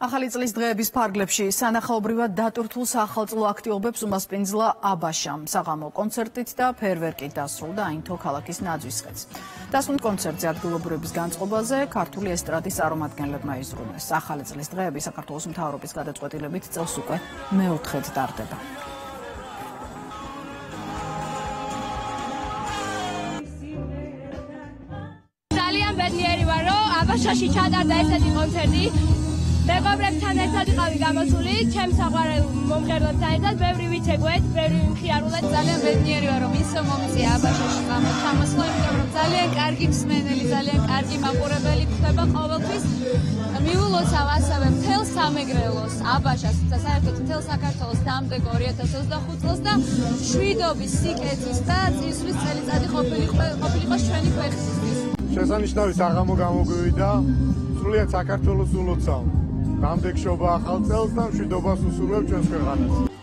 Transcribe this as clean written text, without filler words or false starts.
ახალი წლის დღეების ფარგლებში სანახაობრივად დატვირთულ სახელმწიფო აქტივობებს უმასპინძლა აბაშამ. საღამო კონცერტით და ფეერვერკით დასრულდა აინთო ქალაქის ნაძვის ხიდს. დასრულდა კონცერტზე ადგილობრივების განწყობაზე ქართული ესტრადის წარმომადგენლებმა იზრუნეს. ახალი წლის დღეები საქართველოს მთავრობის გადაწყვეტილებით წელს უკვე მეოთხედ ტარდება. ძალიან ბედნიერი ვარ, რომ აბაშაში ჩატარდა ესეთი კონცერტი. მეგობრებთან ერთად ვიყავი გამოსული, ჩემს საყვარელ მომღერლებთან ერთად, ბევრი ვიცეკვეთ, ბევრი მხიარულეთ. ძალიან ბედნიერი ვარ, რომ ისო მომიწია აბაშაში გამოსვლა, იმიტომ რომ ძალიან კარგი მსმენელი, ძალიან კარგი მაყურებელი ხდება ყოველთვის. მიულოცავ ასევე მთელ სამეგრელოს, აბაშას, საერთოდ მთელ საქართველოს დამტეკო 2025 წელს და შვიდობის, სიკეთის და წისვლის წელიწადი ყოფილიყო ჩვენი ქვეყნისთვის. შესანიშნავი საღამო გამოგვივიდა, სრულიად საქართველოს ულოცავ. Რამდენ შობა ახალ წელს და მშვიდობას უსურვებ ჩვენს ქვეყანას.